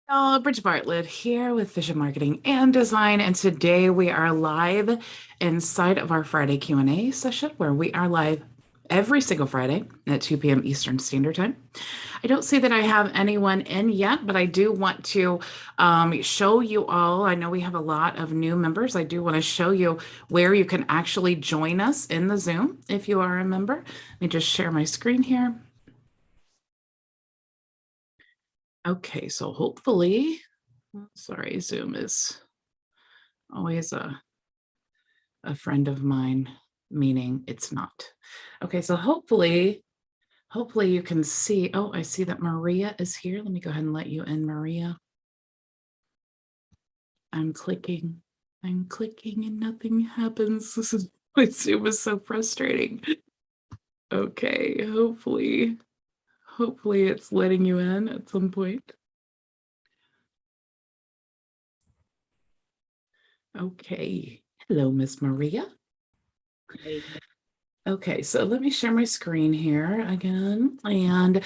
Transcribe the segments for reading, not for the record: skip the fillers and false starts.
Bridget Bartlett here with Vision Marketing and Design, and today we are live inside of our Friday Q&A session where we are live every single Friday at 2 p.m. Eastern Standard Time. I don't see that I have anyone in yet, but I do want to show you all. I know we have a lot of new members. I do want to show you where you can actually join us in the Zoom if you are a member. Let me just share my screen here. Okay, so hopefully, sorry, Zoom is always a friend of mine, meaning it's not. Okay, so hopefully you can see. Oh, I see that Maria is here. Let me go ahead and let you in, Maria. I'm clicking and nothing happens. This is, my Zoom is so frustrating. Okay, hopefully it's letting you in at some point. Okay, hello, Miss Maria. Okay, so let me share my screen here again. And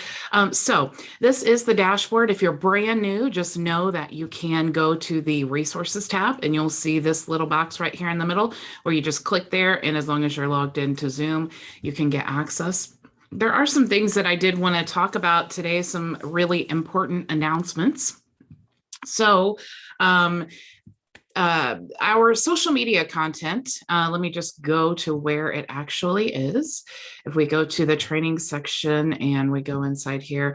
so this is the dashboard. If you're brand new, just know that you can go to the resources tab and you'll see this little box right here in the middle where you just click there. And as long as you're logged into Zoom, you can get access. There are some things that I did want to talk about today, some really important announcements. So our social media content, let me just go to where it actually is. If we go to the training section and we go inside here,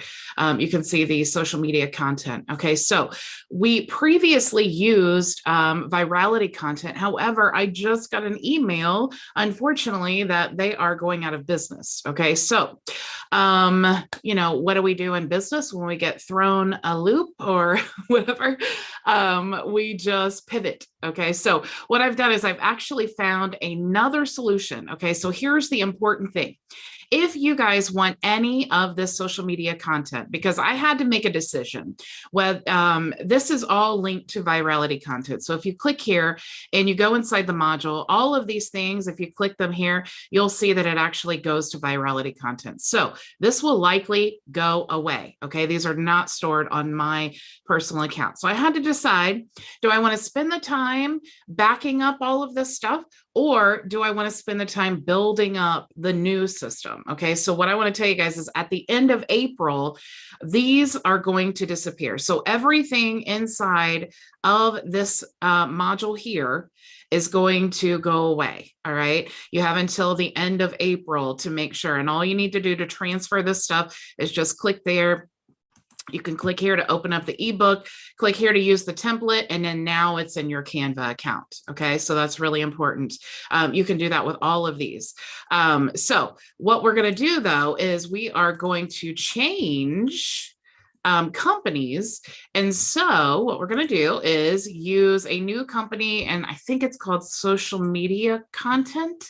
you can see the social media content. Okay, so we previously used virality content. However, I just got an email, unfortunately, that they are going out of business. Okay, so you know, what do we do in business when we get thrown a loop or whatever? We just pivot. Okay, so what I've done is I've actually found another solution. Okay, so here's the important thing. If you guys want any of this social media content, because I had to make a decision, this is all linked to virality content. So if you click here and you go inside the module, all of these things, if you click them here, you'll see that it actually goes to virality content. So this will likely go away. Okay, these are not stored on my personal account. So I had to decide, do I want to spend the time backing up all of this stuff, or do I want to spend the time building up the new system? Okay, so what I want to tell you guys is at the end of April, these are going to disappear. So everything inside of this module here is going to go away. All right, you have until the end of April to make sure. And all you need to do to transfer this stuff is just click there. You can click here to open up the ebook, click here to use the template, and then now it's in your Canva account. Okay, so that's really important. You can do that with all of these. So what we're going to do though is we are going to change companies. And so what we're going to do is use a new company, and I think it's called Social Media Content.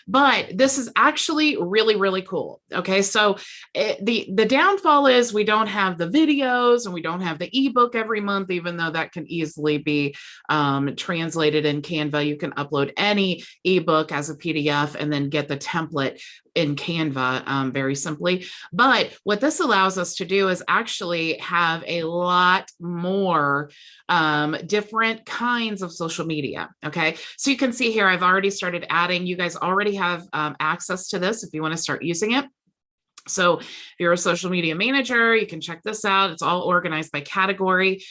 But this is actually really, really cool. Okay, so the downfall is we don't have the videos and we don't have the ebook every month, even though that can easily be translated in Canva. You can upload any ebook as a PDF and then get the template in Canva very simply. But what this allows us to do is actually have a lot more different kinds of social media. Okay, so you can see here, I've already started adding. You guys already have access to this if you want to start using it. So if you're a social media manager, you can check this out. It's all organized by category,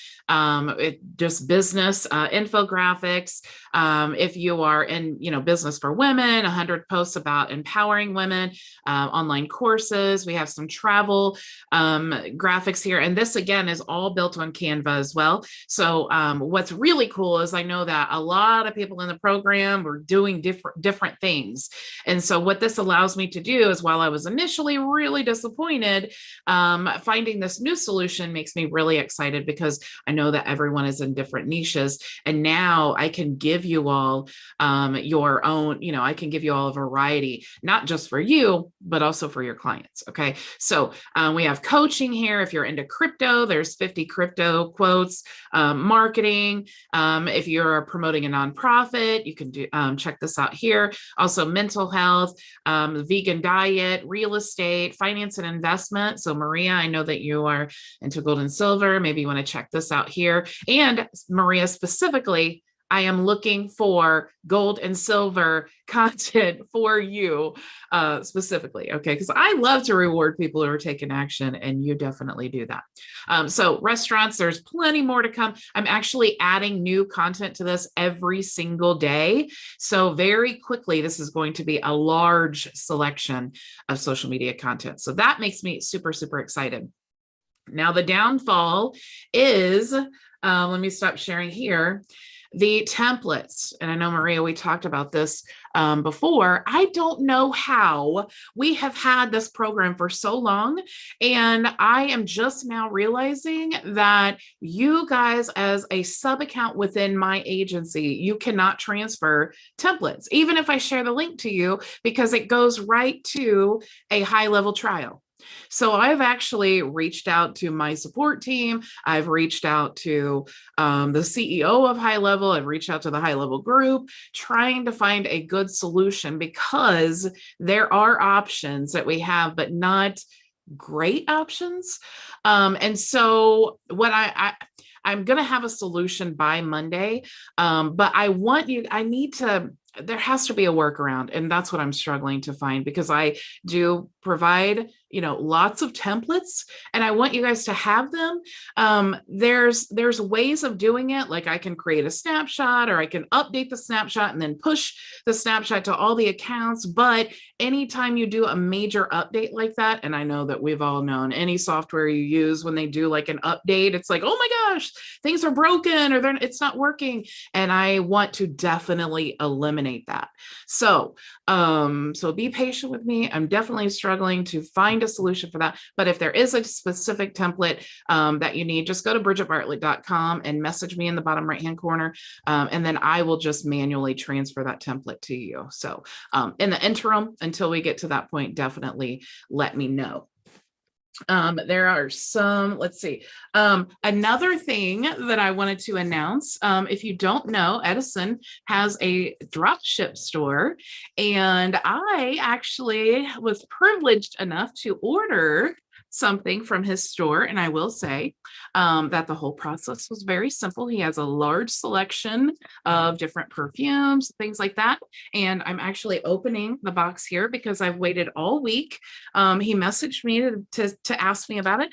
just business, infographics. If you are in, business for women, 100 posts about empowering women, online courses. We have some travel graphics here. And this again is all built on Canva as well. So what's really cool is I know that a lot of people in the program were doing different things. And so what this allows me to do is, while I was initially really disappointed, finding this new solution makes me really excited, because I know that everyone is in different niches. And now I can give you all your own, I can give you all a variety, not just for you, but also for your clients. Okay. So we have coaching here. If you're into crypto, there's 50 crypto quotes, marketing. If you're promoting a nonprofit, you can do, check this out here. Also mental health, vegan diet, real estate, like finance and investment. So Maria, I know that you are into gold and silver. Maybe you want to check this out here. And Maria, specifically, I am looking for gold and silver content for you specifically, okay? Because I love to reward people who are taking action, and you definitely do that. So restaurants, there's plenty more to come. I'm actually adding new content to this every single day. So very quickly, this is going to be a large selection of social media content. So that makes me super, super excited. Now, the downfall is, let me stop sharing here, the templates. And I know, Maria, we talked about this before. I don't know how we have had this program for so long. And I am just now realizing that you guys, as a sub account within my agency, you cannot transfer templates, even if I share the link to you, because it goes right to a HighLevel trial. So I've actually reached out to my support team. I've reached out to the CEO of HighLevel. I've reached out to the HighLevel group, trying to find a good solution, because there are options that we have, but not great options. And so what I'm going to have a solution by Monday, but there has to be a workaround. And that's what I'm struggling to find, because I do provide, lots of templates, and I want you guys to have them. There's ways of doing it. Like I can create a snapshot, or I can update the snapshot and then push the snapshot to all the accounts. But anytime you do a major update like that, and I know that we've all known any software you use, when they do like an update, it's like, oh my gosh, things are broken, or it's not working. And I want to definitely eliminate that. So be patient with me. I'm definitely struggling to find a solution for that. But if there is a specific template that you need, just go to bridgetbartlett.com and message me in the bottom right-hand corner. And then I will just manually transfer that template to you. So in the interim, until we get to that point, definitely let me know. There are some, let's see, another thing that I wanted to announce. If you don't know, Edison has a drop ship store, and I actually was privileged enough to order something from his store. And I will say that the whole process was very simple. He has a large selection of different perfumes, things like that. And I'm actually opening the box here because I've waited all week. He messaged me to ask me about it,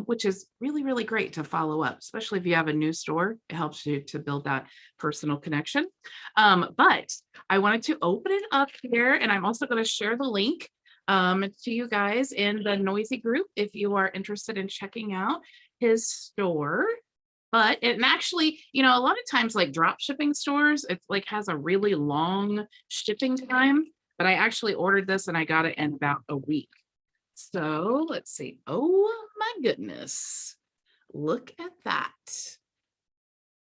which is really, really great to follow up, especially if you have a new store. It helps you to build that personal connection. But I wanted to open it up here, and I'm also going to share the link to you guys in the Noisy group if you are interested in checking out his store. But and actually, a lot of times, like drop shipping stores, it's like has a really long shipping time. But I actually ordered this and I got it in about a week. So let's see. Oh my goodness. Look at that.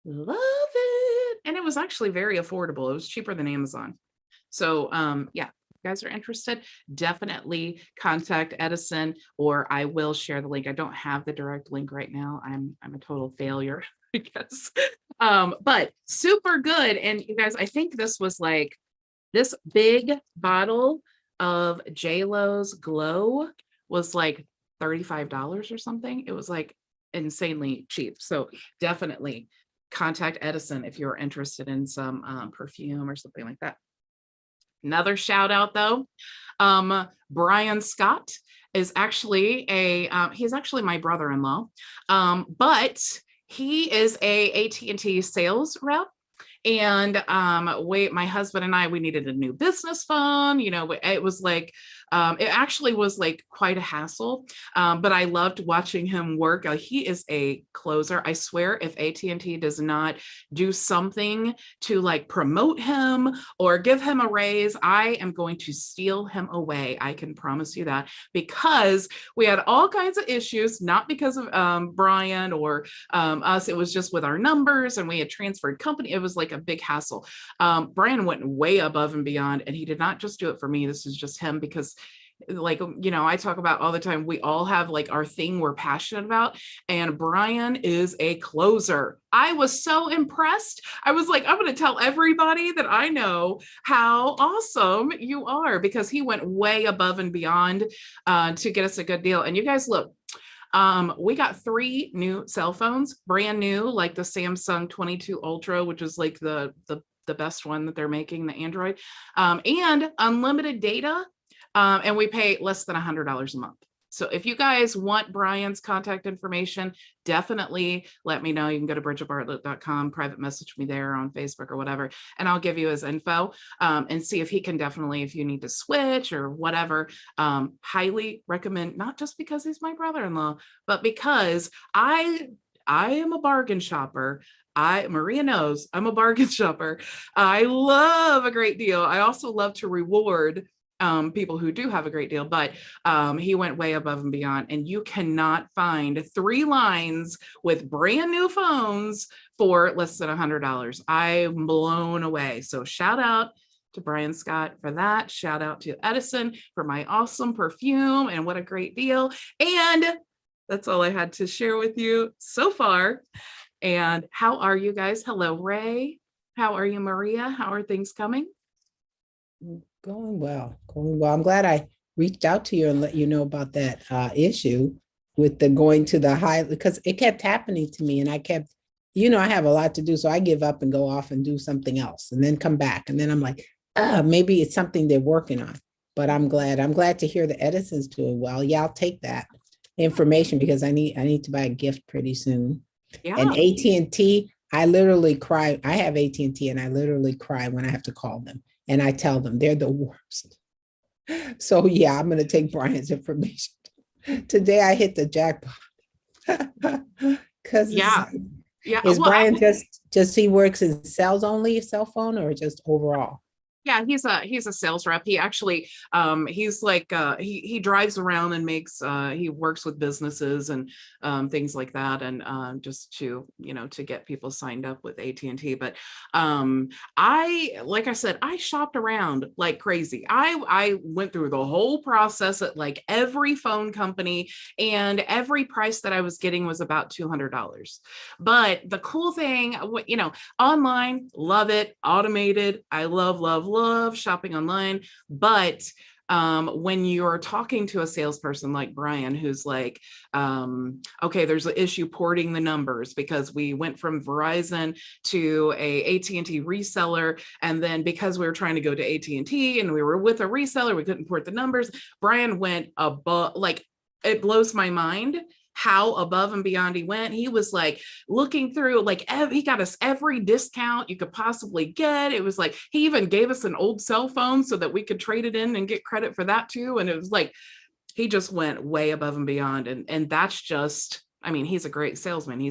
Love it. And it was actually very affordable. It was cheaper than Amazon. So yeah. Guys are interested, definitely contact Edison, or I will share the link. I don't have the direct link right now. I'm a total failure, I guess. But super good. And you guys, I think this was like this big bottle of JLo's Glow was like $35 or something. It was like insanely cheap. So definitely contact Edison if you're interested in some perfume or something like that. Another shout out though, Brian Scott is actually he's actually my brother-in-law, but he is a AT&T sales rep. And my husband and I, we needed a new business phone. It was like, it actually was like quite a hassle, but I loved watching him work. He is a closer. I swear, if AT&T does not do something to like promote him or give him a raise, I am going to steal him away. I can promise you that, because we had all kinds of issues, not because of Brian or us. It was just with our numbers, and we had transferred company. It was like a big hassle. Brian went way above and beyond, and he did not just do it for me. This is just him, because like, I talk about all the time, we all have like our thing we're passionate about, and Brian is a closer. I was so impressed. I was like, I'm going to tell everybody that I know how awesome you are, because he went way above and beyond to get us a good deal. And you guys, look, we got 3 new cell phones, brand new, like the Samsung 22 Ultra, which is like the best one that they're making, the Android, and unlimited data. And we pay less than $100 a month. So if you guys want Brian's contact information, definitely let me know. You can go to bridgetbartlett.com, private message me there on Facebook or whatever, and I'll give you his info and see if he can definitely, if you need to switch or whatever, highly recommend, not just because he's my brother-in-law, but because I am a bargain shopper. Maria knows I'm a bargain shopper. I love a great deal. I also love to reward people who do have a great deal, but he went way above and beyond, and you cannot find 3 lines with brand new phones for less than $100. I'm blown away. So shout out to Brian Scott for that. Shout out to Edison for my awesome perfume, and what a great deal. And that's all I had to share with you so far. And how are you guys? Hello, Ray. How are you, Maria? How are things coming? Going well, going well. I'm glad I reached out to you and let you know about that issue with the going to the high, because it kept happening to me, and I kept, I have a lot to do, so I give up and go off and do something else and then come back. And then I'm like, maybe it's something they're working on. But I'm glad to hear the Edison's doing well. Yeah, I'll take that information, because I need to buy a gift pretty soon. Yeah. And AT&T, I literally cry. I have AT&T, and I literally cry when I have to call them. And I tell them they're the worst. So yeah, I'm going to take Brian's information. Today I hit the jackpot. Because is Brian just he works in sales only, cell phone, or just overall? Yeah, he's a sales rep. He actually he's like he drives around and makes he works with businesses and things like that, and just to to get people signed up with AT&T. But like I said, I shopped around like crazy. I went through the whole process at like every phone company, and every price that I was getting was about $200. But the cool thing, online, love it, automated. I love shopping online. But when you're talking to a salesperson like Brian, who's like, okay, there's an issue porting the numbers because we went from Verizon to a AT&T reseller, and then because we were trying to go to AT&T and we were with a reseller, we couldn't port the numbers. Brian went above, like, it blows my mind how above and beyond he went. He was like looking through, like he got us every discount you could possibly get. It was like he even gave us an old cell phone so that we could trade it in and get credit for that too. And it was like he just went way above and beyond, and that's just, I mean, he's a great salesman.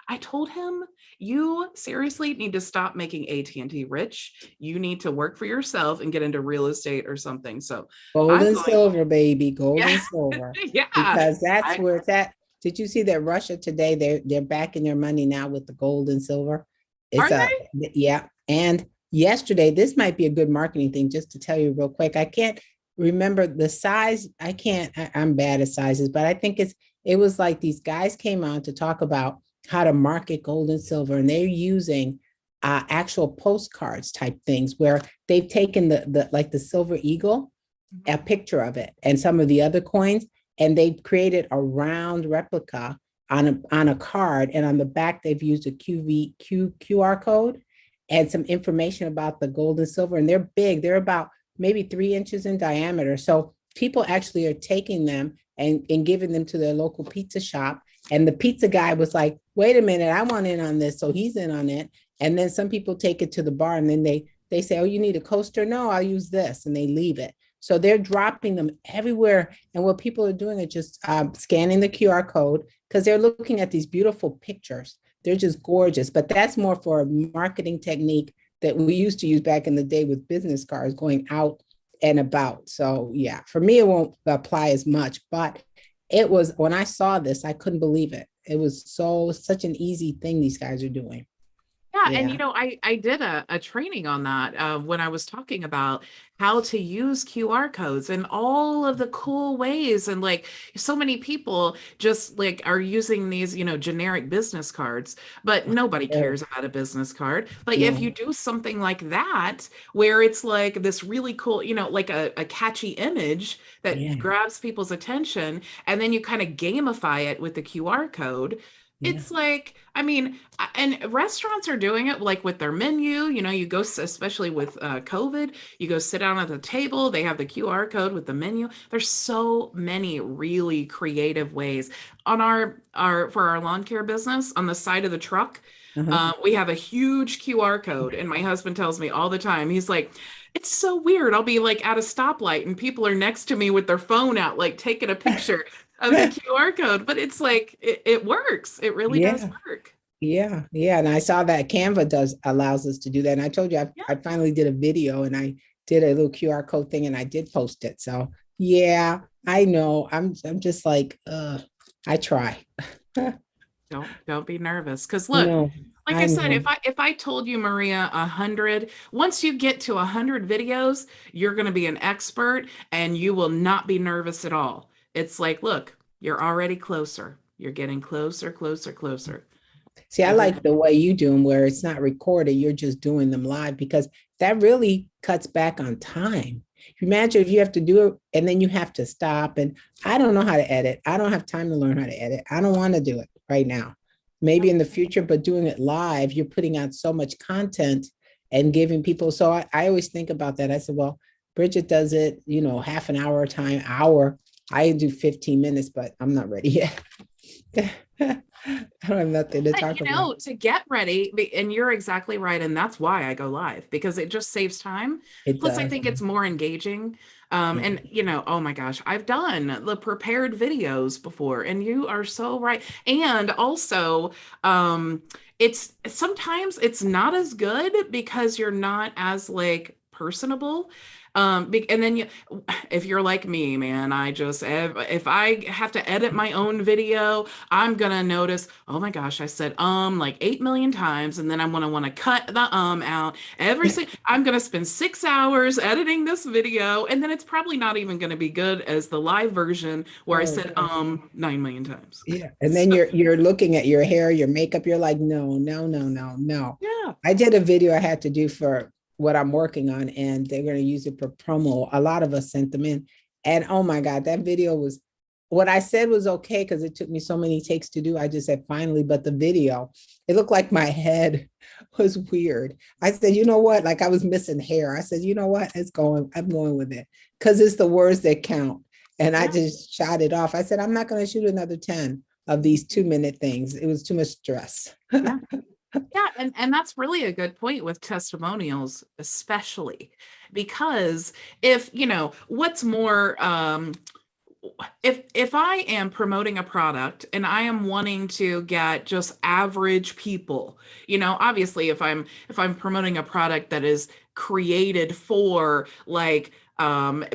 I told him, you seriously need to stop making AT&T rich. You need to work for yourself and get into real estate or something. So gold and silver, baby, gold and silver. Yeah, because that's where it's at. Did you see that Russia today? They're backing their money now with the gold and silver. Are they? Yeah. And yesterday, this might be a good marketing thing, just to tell you real quick. I can't remember the size. I'm bad at sizes, but I think it was like these guys came on to talk about how to market gold and silver, and they're using actual postcards type things where they've taken the silver eagle, a picture of it, and some of the other coins, and they've created a round replica on a card, and on the back they've used a QR code and some information about the gold and silver, and they're big. They're about maybe 3 inches in diameter. So people actually are taking them and giving them to their local pizza shop. And the pizza guy was like, wait a minute, I want in on this. So he's in on it. And then some people take it to the bar, and then they say, oh, you need a coaster? No, I'll use this. And they leave it. So they're dropping them everywhere. And what people are doing is just scanning the QR code, because they're looking at these beautiful pictures. They're just gorgeous. But that's more for a marketing technique that we used to use back in the day with business cards going out and about. So yeah, for me, it won't apply as much, but it was, when I saw this, I couldn't believe it. It was such an easy thing these guys are doing. Yeah, And Yeah. I did a training on that when I was talking about how to use QR codes and all of the cool ways. And like so many people just like are using these, generic business cards, but nobody Sure. cares about a business card. Like if you No. do something like that, where it's like this really cool, like a catchy image that Yeah. grabs people's attention, and then you kind of gamify it with the QR code. Yeah. It's like, I mean, and restaurants are doing it like with their menu. You go, especially with COVID, you go sit down at the table, they have the QR code with the menu. There's so many really creative ways. On for our lawn care business, on the side of the truck, Uh-huh. we have a huge QR code. And my husband tells me all the time, he's like, it's so weird. I'll be like at a stoplight and people are next to me with their phone out, like taking a picture of the QR code, but it's like it works. It really does Yeah. work. Yeah. Yeah. And I saw that Canva allows us to do that. And I told you Yeah. I finally did a video and I did a little QR code thing and I did post it. So yeah, I know. I'm just like I try. Don't be nervous. Because look, No, like I I said, know. if I told you, Maria, 100, once you get to 100 videos, you're going to be an expert and you will not be nervous at all. It's like, look, you're already closer. You're getting closer, closer, closer. See, I Every like the way you do them where it's not recorded, you're just doing them live because that really cuts back on time. Imagine if you have to do it and then you have to stop. And I don't know how to edit. I don't have time to learn how to edit. I don't want to do it right now. Maybe in the future, but doing it live, you're putting out so much content and giving people. So I always think about that. I said, well, Bridget does it, half an hour time, hour. I do 15 minutes, but I'm not ready yet. I don't have nothing to But talk about. to get ready, and you're exactly right, and that's why I go live, because it just saves time. It Plus, I does. think it's more engaging. Yeah. And oh my gosh, I've done the prepared videos before, and you are so right. And also, it's sometimes it's not as good because you're not as like personable. And then if you're like me, man, if I have to edit my own video, I'm gonna notice, oh my gosh, I said like 8 million times, and then I'm gonna want to cut the out. I'm gonna spend 6 hours editing this video, and then it's probably not even gonna be good as the live version where I Oh, said 9 million times. yeah. And then you're looking at your hair, your makeup, you're like, no, no, no, no, no. Yeah. I did a video I had to do for what I'm working on, and they're going to use it for promo. A lot of us sent them in. And oh my God, that video was what I said was okay because it took me so many takes to do. I just said finally, but the video, it looked like my head was weird. I said, you know what? Like I was missing hair. I said, you know what? I'm going with it because it's the words that count. And I just shot it off. I said, I'm not going to shoot another 10 of these 2-minute things. It was too much stress. Yeah. Yeah, and that's really a good point with testimonials, especially because if, what's more, if I am promoting a product and I am wanting to get just average people, obviously if I'm promoting a product that is created for like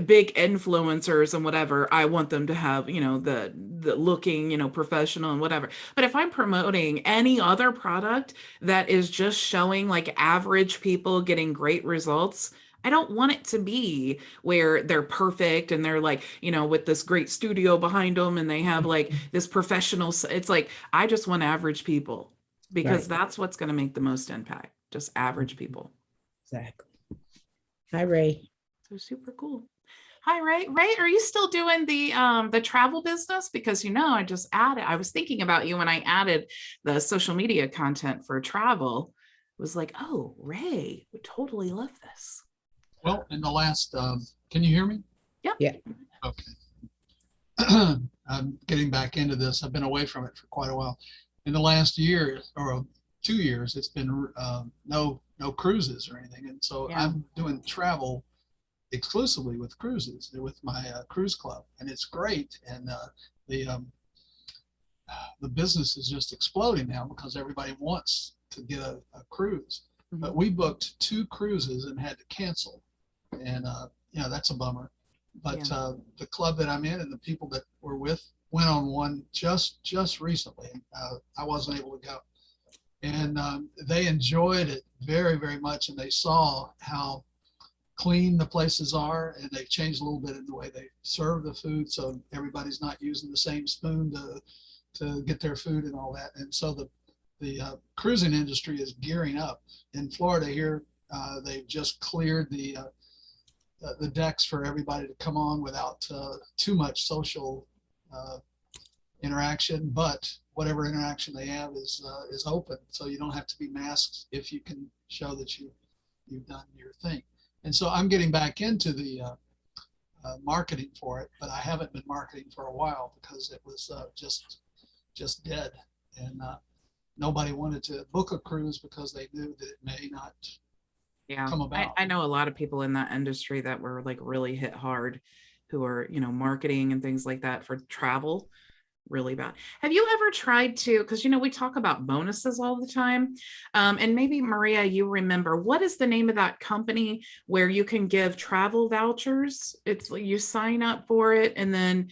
big influencers and whatever, I want them to have the looking professional and whatever. But if I'm promoting any other product that is just showing like average people getting great results, I don't want it to be where they're perfect and they're like, with this great studio behind them and they have like this professional. It's like, I just want average people because Right. that's what's going to make the most impact. Just average people. Exactly. Hi, Ray. So super cool. Hi, Ray. Ray, are you still doing the travel business? Because I was thinking about you when I added the social media content for travel. It was like, oh, Ray would totally love this. Well, in the last, can you hear me? Yeah. Yeah. Okay. I'm getting back into this. I've been away from it for quite a while. In the last year or 2 years, it's been no cruises or anything. And so I'm doing travel exclusively with cruises, with my cruise club. And it's great. And the business is just exploding now because everybody wants to get a cruise. Mm-hmm. But we booked 2 cruises and had to cancel. And that's a bummer. But the club that I'm in and the people that we're with went on one just recently. I wasn't able to go. And And they enjoyed it very, very much. And they saw how clean the places are, and they've changed a little bit in the way they serve the food, so everybody's not using the same spoon to get their food and all that. And so the cruising industry is gearing up. In Florida here, they've just cleared the decks for everybody to come on without too much social interaction, but whatever interaction they have is open, so you don't have to be masked if you can show that you've done your thing. And so I'm getting back into the marketing for it, but I haven't been marketing for a while because it was just dead, and nobody wanted to book a cruise because they knew that it may not come about. I know a lot of people in that industry that were like really hit hard, who are, you know, marketing and things like that for travel. Really bad. Have you ever tried to, because, you know, we talk about bonuses all the time, and maybe Maria, you remember, what is the name of that company where you can give travel vouchers? It's you sign up for it, and then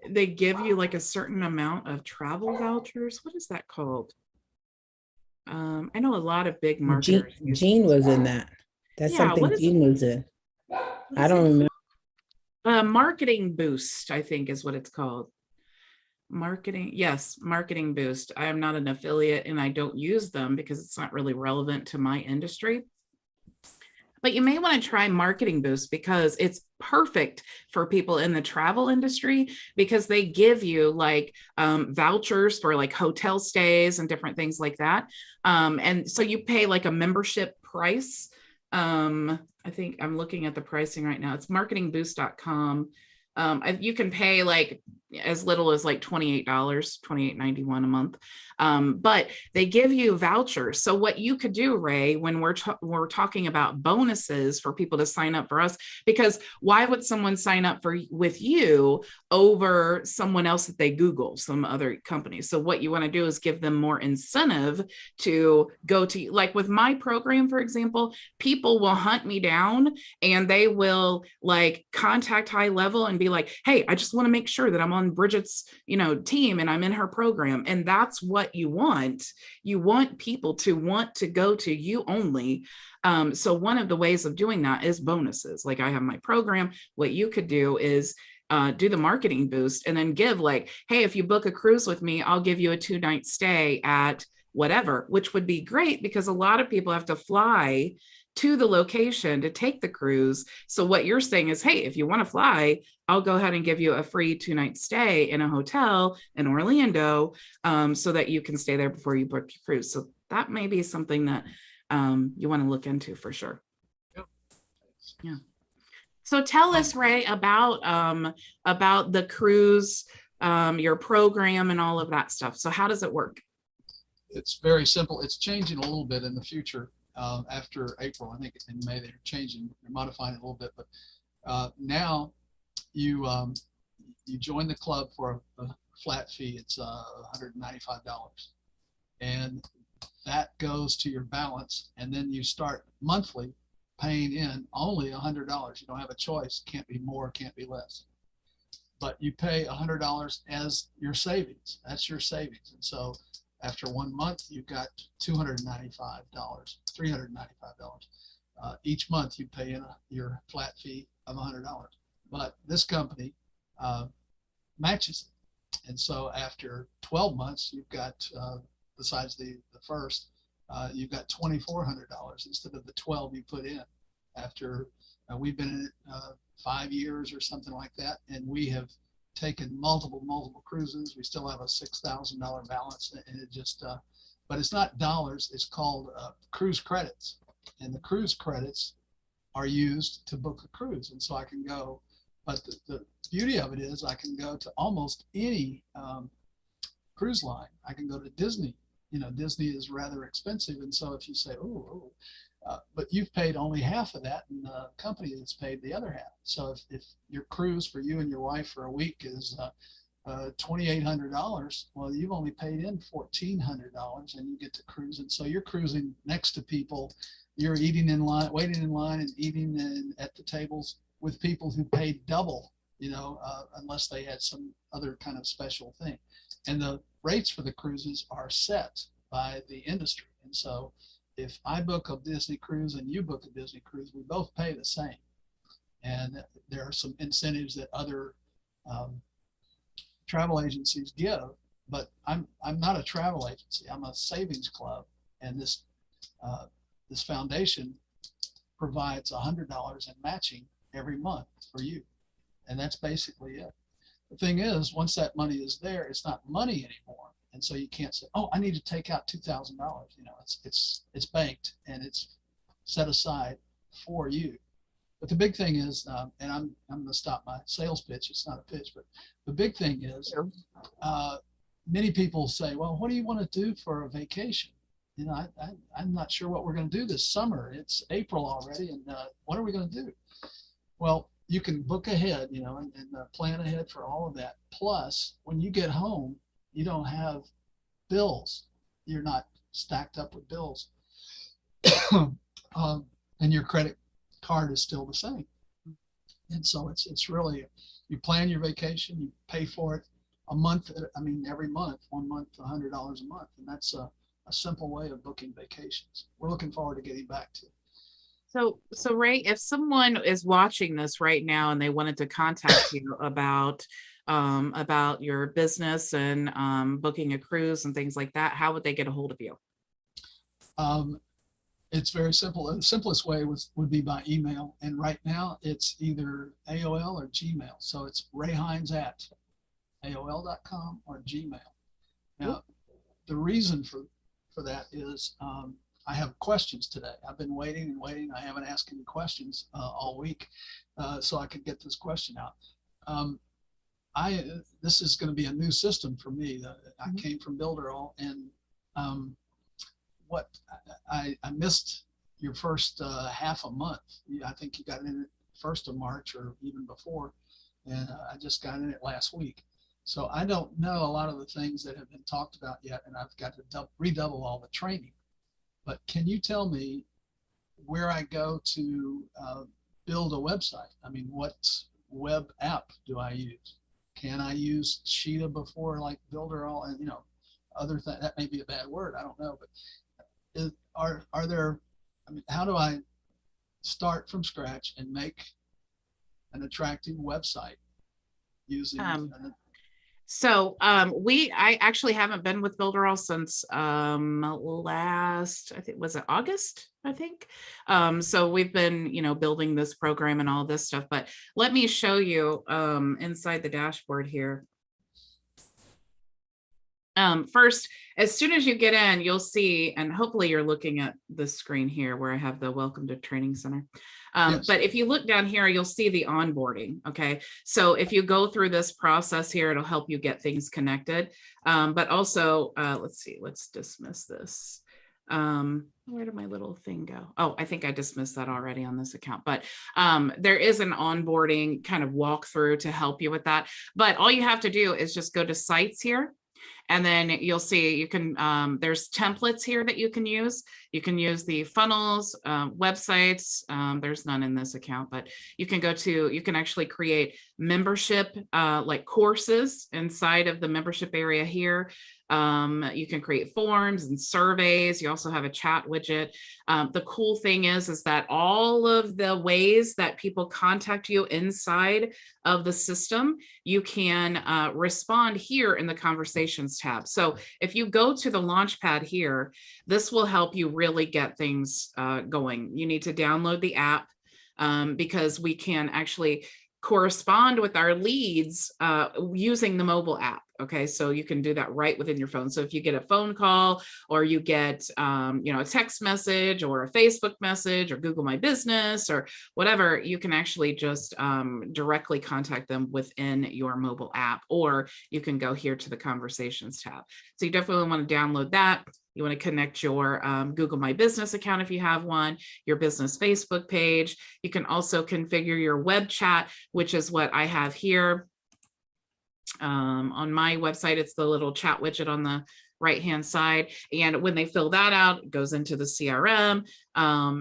they give you like a certain amount of travel vouchers. What is that called? I know a lot of big marketers. Gene was in that. That's something Gene was in. I don't remember. Marketing Boost, I think is what it's called. Marketing Boost. I am not an affiliate and I don't use them because it's not really relevant to my industry. But you may want to try Marketing Boost because it's perfect for people in the travel industry, because they give you like vouchers for like hotel stays and different things like that. And so you pay like a membership price. I think I'm looking at the pricing right now. It's marketingboost.com. You can pay like as little as like $28, $28.91 a month. But they give you vouchers. So what you could do, Ray, when we're talking about bonuses for people to sign up for us, because why would someone sign up with you over someone else that they Google, some other company? So what you want to do is give them more incentive to go to, like with my program, for example, people will hunt me down and they will like contact HighLevel and be like, hey, I just want to make sure that I'm on Bridget's, you know, team and I'm in her program. And that's what you want. You want people to want to go to you only. So one of the ways of doing that is bonuses. Like I have my program. What you could do is do the Marketing Boost and then give like, hey, if you book a cruise with me, I'll give you a 2-night stay at whatever, which would be great because a lot of people have to fly to the location to take the cruise. So what you're saying is, hey, if you want to fly, I'll go ahead and give you a free 2-night stay in a hotel in Orlando, so that you can stay there before you book your cruise. So that may be something that you want to look into for sure. Yeah. So tell us, Ray, about the cruise, your program and all of that stuff. So how does it work? It's very simple. It's changing a little bit in the future. After April, I think in May, they're modifying it a little bit, but now you join the club for a flat fee. It's $195, and that goes to your balance, and then you start monthly paying in only $100. You don't have a choice. Can't be more, can't be less, but you pay $100 as your savings. That's your savings. And so after 1 month, you've got $295, $395. Each month you pay in your flat fee of $100. But this company matches it. And so after 12 months, you've got, besides the first, you've got $2,400 instead of the 12 you put in. After we've been in it 5 years or something like that, and we have taken multiple cruises. We still have a $6,000 balance, and it just but it's not dollars, it's called cruise credits, and the cruise credits are used to book a cruise. And so I can go, but the beauty of it is I can go to almost any cruise line. I can go to Disney. You know, Disney is rather expensive, and so if you say, but you've paid only half of that, and the company has paid the other half. So if your cruise for you and your wife for a week is $2,800, well, you've only paid in $1,400, and you get to cruise. And so you're cruising next to people. You're eating in line, waiting in line, and eating at the tables with people who paid double, you know, unless they had some other kind of special thing. And the rates for the cruises are set. by the industry. And so if I book a Disney cruise and you book a Disney cruise, we both pay the same. And there are some incentives that other travel agencies give, but I'm not a travel agency. I'm a savings club, and this foundation provides $100 in matching every month for you, and that's basically it. The thing is, once that money is there, it's not money anymore, and so you can't say, "Oh, I need to take out $2,000." You know, it's banked and it's set aside for you. But the big thing is, and I'm going to stop my sales pitch. It's not a pitch, but the big thing is, many people say, "Well, what do you want to do for a vacation?" You know, I'm not sure what we're going to do this summer. It's April already, and what are we going to do? Well, you can book ahead, you know, and plan ahead for all of that. Plus, when you get home, you don't have bills. You're not stacked up with bills, and your credit card is still the same. And so it's really, you plan your vacation, you pay for it a month. I mean, every month, 1 month, $100 a month, and that's a simple way of booking vacations. We're looking forward to getting back to it. So Ray, if someone is watching this right now and they wanted to contact you about your business and booking a cruise and things like that, how would they get a hold of you? It's very simple. The simplest way would be by email, and right now it's either AOL or Gmail. So it's rayhines at AOL.com or Gmail. Now, the reason for that is I have questions today. I've been waiting and waiting. I haven't asked any questions all week, so I could get this question out. This is going to be a new system for me. I came from Builderall, and I missed your first half a month. I think you got in it 1st of March or even before, and I just got in it last week. So I don't know a lot of the things that have been talked about yet, and I've got to redouble all the training. But can you tell me where I go to build a website? I mean, what web app do I use? Can I use Sheeta before, like Builderall, and, you know, other things? That may be a bad word, I don't know, but are there, I mean, how do I start from scratch and make an attractive website using I actually haven't been with Builderall since last, I think, was it August, I think. So we've been, you know, building this program and all this stuff, but let me show you inside the dashboard here. First, as soon as you get in, you'll see, and hopefully you're looking at the screen here where I have the Welcome to Training Center. Yes. But if you look down here, you'll see the onboarding. Okay. So if you go through this process here, it'll help you get things connected. But also, let's see, let's dismiss this. Where did my little thing go? Oh, I think I dismissed that already on this account, but there is an onboarding kind of walkthrough to help you with that. But all you have to do is just go to sites here. And then you'll see you can, there's templates here that you can use. You can use the funnels, websites. There's none in this account, but you can you can actually create membership, like courses inside of the membership area here. You can create forms and surveys. You also have a chat widget. The cool thing is that all of the ways that people contact you inside of the system, you can respond here in the conversations tab. So if you go to the Launchpad here, this will help you really get things going. You need to download the app because we can actually correspond with our leads using the mobile app. Okay, so you can do that right within your phone. So if you get a phone call or you get, you know, a text message or a Facebook message or Google My Business or whatever, you can actually just directly contact them within your mobile app, or you can go here to the Conversations tab. So you definitely want to download that. You want to connect your Google My Business account if you have one, your business Facebook page. You can also configure your web chat, which is what I have here. On my website, it's the little chat widget on the right-hand side. And when they fill that out, it goes into the CRM.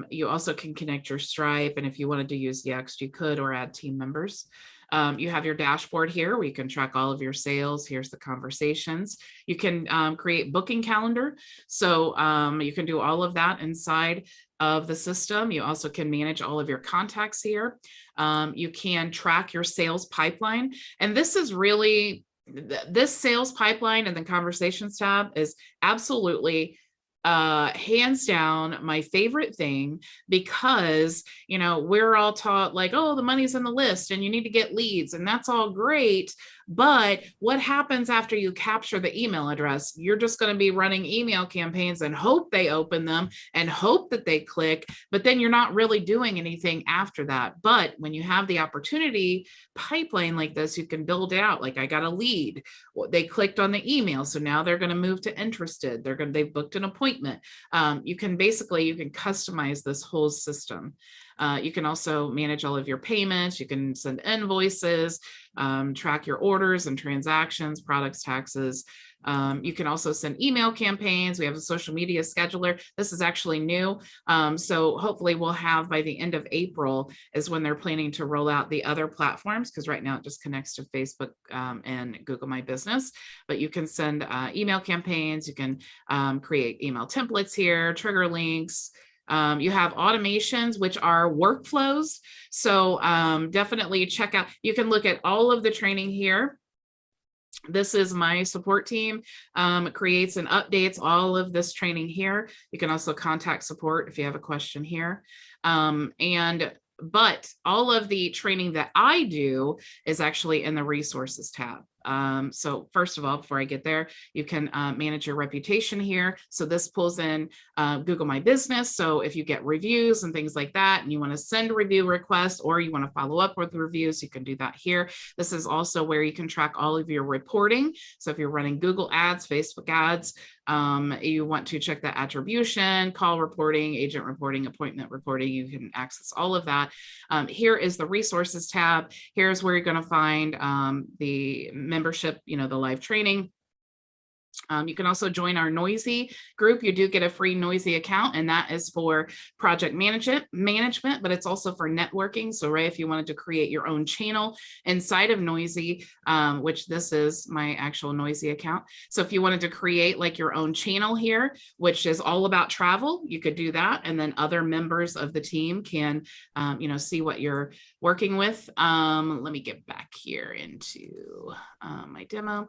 You also can connect your Stripe. And if you wanted to use Yext, you could, or add team members. You have your dashboard here where you can track all of your sales. Here's the conversations. You can create booking calendar. So you can do all of that inside of the system. You also can manage all of your contacts here. You can track your sales pipeline. And this is really, this sales pipeline and the conversations tab is absolutely hands down my favorite thing, because we're all taught like, oh, the money's in the list and you need to get leads, and that's all great. But what happens after you capture the email address? You're just going to be running email campaigns and hope they open them and hope that they click, but then you're not really doing anything after that. But when you have the opportunity pipeline like this, you can build it out. Like, I got a lead, they clicked on the email, so now they're going to move to interested. They've booked an appointment. You can customize this whole system. You can also manage all of your payments. You can send invoices, track your orders and transactions, products, taxes. You can also send email campaigns. We have a social media scheduler. This is actually new. So hopefully we'll have by the end of April is when they're planning to roll out the other platforms, because right now it just connects to Facebook and Google My Business. But you can send email campaigns. You can create email templates here, trigger links. You have automations, which are workflows. So definitely check out, you can look at all of the training here. This is my support team, creates and updates all of this training here. You can also contact support if you have a question here. But all of the training that I do is actually in the resources tab. So first of all, before I get there, you can manage your reputation here. So this pulls in Google My Business. So if you get reviews and things like that, and you want to send review requests, or you want to follow up with reviews, you can do that here. This is also where you can track all of your reporting. So if you're running Google ads, Facebook ads, you want to check the attribution, call reporting, agent reporting, appointment reporting, you can access all of that. Here is the resources tab. Here's where you're going to find the membership, the live training. You can also join our Noisy group. You do get a free Noisy account, and that is for project management, but it's also for networking. So Ray, if you wanted to create your own channel inside of Noisy, which this is my actual Noisy account. So if you wanted to create like your own channel here, which is all about travel, you could do that. And then other members of the team can, see what you're working with. Let me get back here into my demo.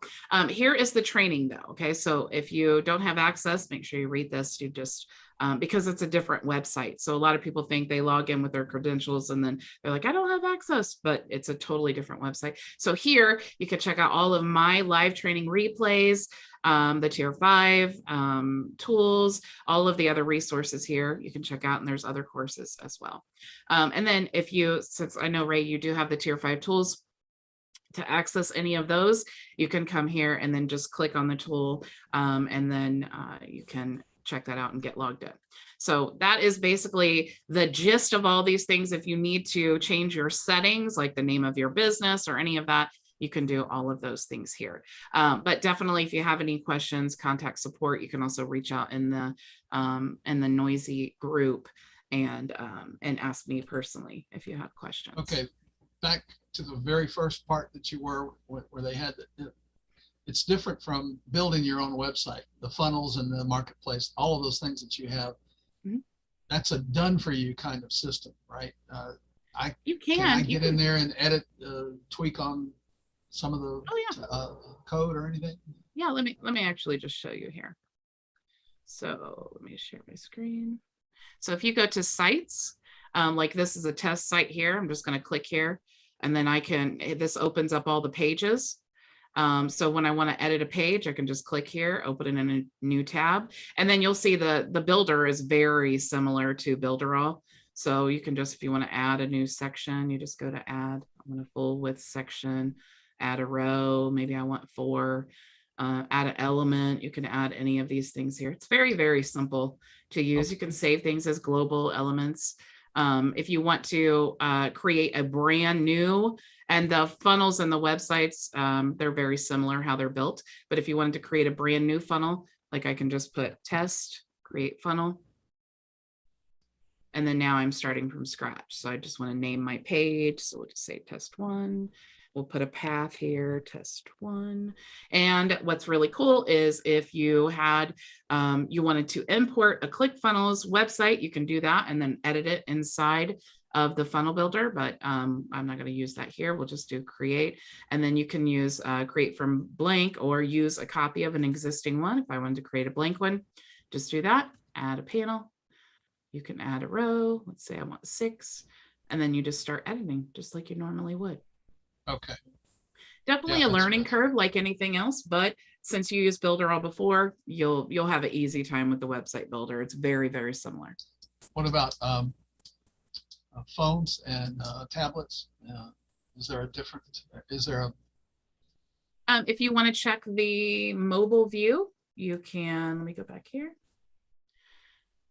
Here is the training though. Okay, so if you don't have access, make sure you read this. You just, because it's a different website. So a lot of people think they log in with their credentials and then they're like, I don't have access, but it's a totally different website. So here you can check out all of my live training replays, the tier 5 tools, all of the other resources here you can check out, and there's other courses as well. And then since I know Ray, you do have the tier 5 tools, to access any of those, you can come here and then just click on the tool, and then you can check that out and get logged in. So that is basically the gist of all these things. If you need to change your settings, like the name of your business or any of that, you can do all of those things here. But definitely, if you have any questions, contact support. You can also reach out in the Noisy group and ask me personally if you have questions. Okay, back to the very first part that you were, where they had it's different from building your own website, the funnels and the marketplace, all of those things that you have. Mm-hmm. That's a done for you kind of system, right? Can I get in there and edit, tweak on some of the code or anything? Yeah, let me actually just show you here. So let me share my screen. So if you go to sites, like this is a test site here, I'm just going to click here, and then this opens up all the pages. So when I want to edit a page, I can just click here, open it in a new tab, and then you'll see the builder is very similar to Builderall. So you can just, if you want to add a new section, you just go to add. I'm going to full width section, add a row. Maybe I want 4. Add an element. You can add any of these things here. It's very, very simple to use. Okay. You can save things as global elements. If you want to create a brand new, and the funnels and the websites, they're very similar how they're built. But if you wanted to create a brand new funnel, like I can just put test, create funnel. And then now I'm starting from scratch. So I just want to name my page. So we'll just say test 1, We'll put a path here, test 1. And what's really cool is if you had, you wanted to import a ClickFunnels website, you can do that and then edit it inside of the funnel builder, but I'm not going to use that here. We'll just do create, and then you can use create from blank or use a copy of an existing one. If I wanted to create a blank one, just do that, add a panel. You can add a row. Let's say I want 6, and then you just start editing just like you normally would. Okay. Definitely a learning curve like anything else, but since you used Builderall before, you'll have an easy time with the website builder. It's very, very similar. What about phones and tablets? Is there a difference? Is there a if you want to check the mobile view, you can, let me go back here.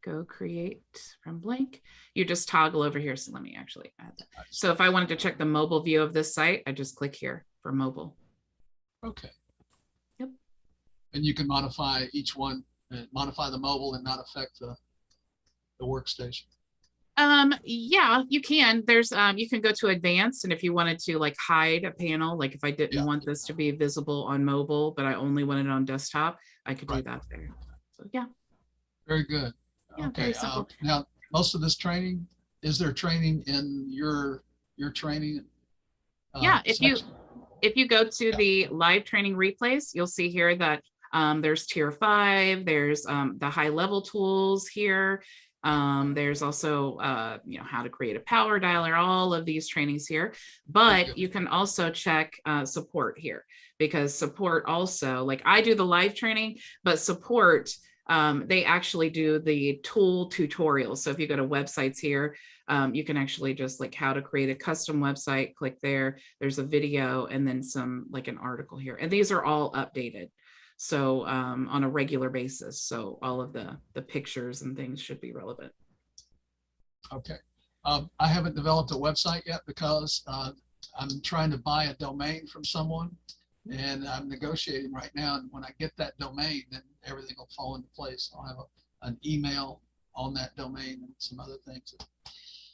Go create from blank. You just toggle over here. So let me actually add that. So if I wanted to check the mobile view of this site, I just click here for mobile. Okay. Yep. And you can modify each one, modify the mobile and not affect the workstation. Yeah, you can. There's you can go to advanced, and if you wanted to like hide a panel, like if I didn't want this to be visible on mobile, but I only wanted it on desktop, I could do that there. So yeah. Very good. Yeah, okay. very simple. Now, most of this training, is there training in your training? Yeah, if you go to the live training replays, you'll see here that there's tier 5, there's the high level tools here. There's also, you know, how to create a power dialer, all of these trainings here, but you can also check support here, because support also, like I do the live training, but support, they actually do the tool tutorials. So if you go to websites here, you can actually just like how to create a custom website, click there, there's a video and then some like an article here. And these are all updated. So on a regular basis. So all of the pictures and things should be relevant. Okay. I haven't developed a website yet because I'm trying to buy a domain from someone, and I'm negotiating right now. And when I get that domain, then everything will fall into place. I'll have an email on that domain and some other things.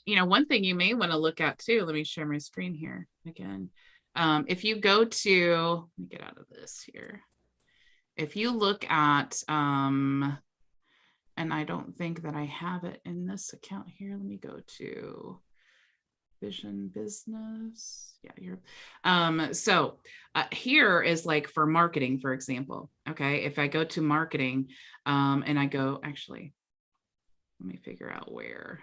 You know, one thing you may want to look at too, let me share my screen here again. If you go to, let me get out of this here. If you look at, and I don't think that I have it in this account here. Let me go to Vision Business. Yeah, you're, so here is like for marketing, for example. Okay, if I go to marketing and I go, actually, let me figure out where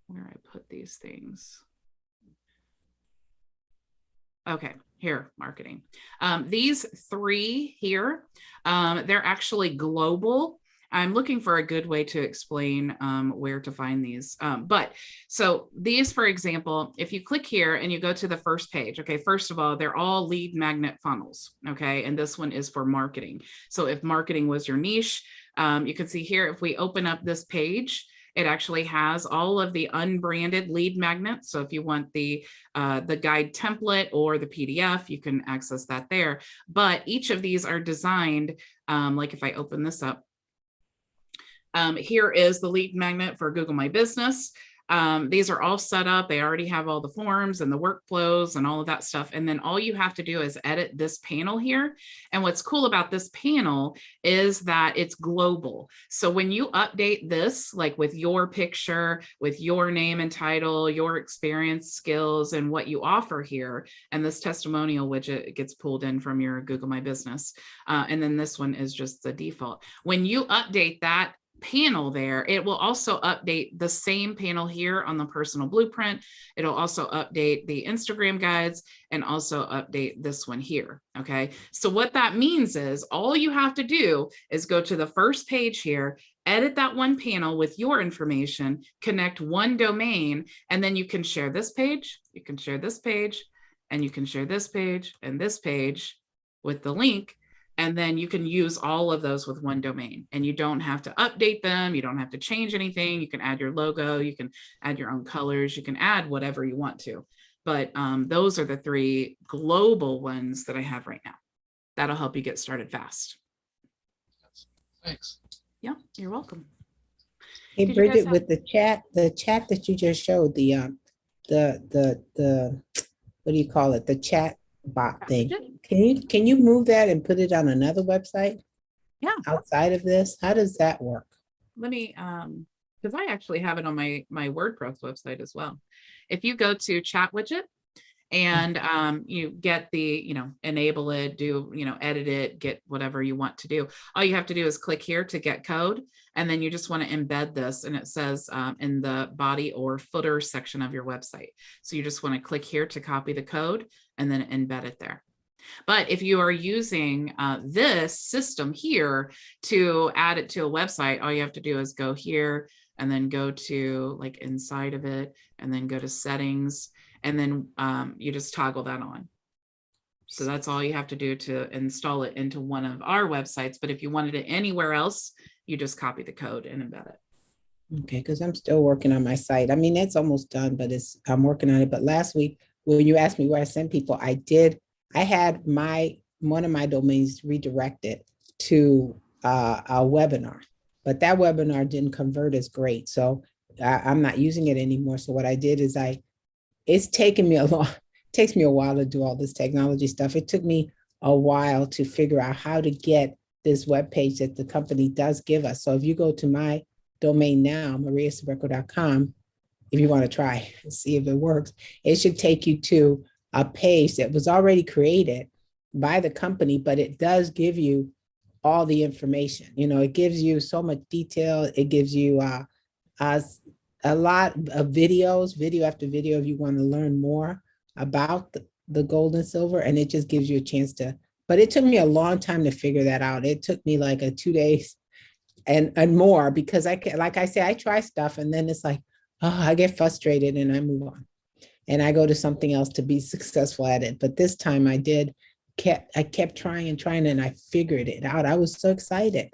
I put these things. Okay, here, marketing. These 3 here, they're actually global. I'm looking for a good way to explain where to find these. But so these, for example, if you click here and you go to the first page, okay, first of all, they're all lead magnet funnels, okay? And this one is for marketing. So if marketing was your niche, you can see here, if we open up this page, it actually has all of the unbranded lead magnets. So if you want the guide template or the PDF, you can access that there. But each of these are designed, like if I open this up, here is the lead magnet for Google My Business. These are all set up. They already have all the forms and the workflows and all of that stuff. And then all you have to do is edit this panel here. And what's cool about this panel is that it's global. So when you update this, like with your picture, with your name and title, your experience, skills, and what you offer here, and this testimonial widget gets pulled in from your Google My Business. And then this one is just the default. When you update that panel there, it will also update the same panel here on the personal blueprint. It'll also update the Instagram guides and also update this one here. Okay, so what that means is all you have to do is go to the first page here, edit that one panel with your information, connect one domain, and then you can share this page, you can share this page, and you can share this page and this page with the link. And then you can use all of those with one domain, and you don't have to update them. You don't have to change anything. You can add your logo, you can add your own colors, you can add whatever you want to. But those are the 3 global ones that I have right now. That'll help you get started fast. Thanks. Yeah, you're welcome. Hey, Bridget, with the chat that you just showed, the what do you call it? The chat bot thing. Can you move that and put it on another website Yeah. outside of this? How does that work? Let me, because I actually have it on my WordPress website as well. If you go to chat widget and you get the, enable it, do, edit it, get whatever you want to do. All you have to do is click here to get code. And then you just want to embed this, and it says in the body or footer section of your website. So you just want to click here to copy the code and then embed it there. But if you are using this system here to add it to a website, all you have to do is go here and then go to like inside of it and then go to settings, and then you just toggle that on. So that's all you have to do to install it into one of our websites. But if you wanted it anywhere else, you just copy the code and embed it. Okay, because I'm still working on my site. I mean, it's almost done, but I'm working on it. But last week, when you asked me where I sent people, I had one of my domains redirected to a webinar, but that webinar didn't convert as great. So I'm not using it anymore. So what I did is it's taken me takes me a while to do all this technology stuff. It took me a while to figure out how to get this web page that the company does give us. So if you go to my domain now, mariasabreco.com, if you want to try and see if it works, it should take you to a page that was already created by the company, but it does give you all the information. It gives you so much detail. It gives you a lot of videos, video after video, if you want to learn more about the gold and silver, and it just gives you a chance to, but it took me a long time to figure that out. It took me like 2 days and more, because like I say, I try stuff and then it's like, oh, I get frustrated and I move on and I go to something else to be successful at it. But this time I kept trying and I figured it out. I was so excited.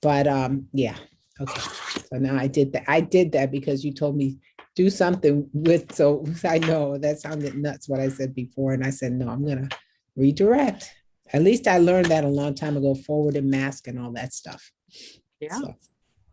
But yeah. Okay. So now I did that because you told me do something with, so I know that sounded nuts what I said before. And I said, no, I'm going to redirect. At least I learned that a long time ago, forward and mask and all that stuff. Yeah. So.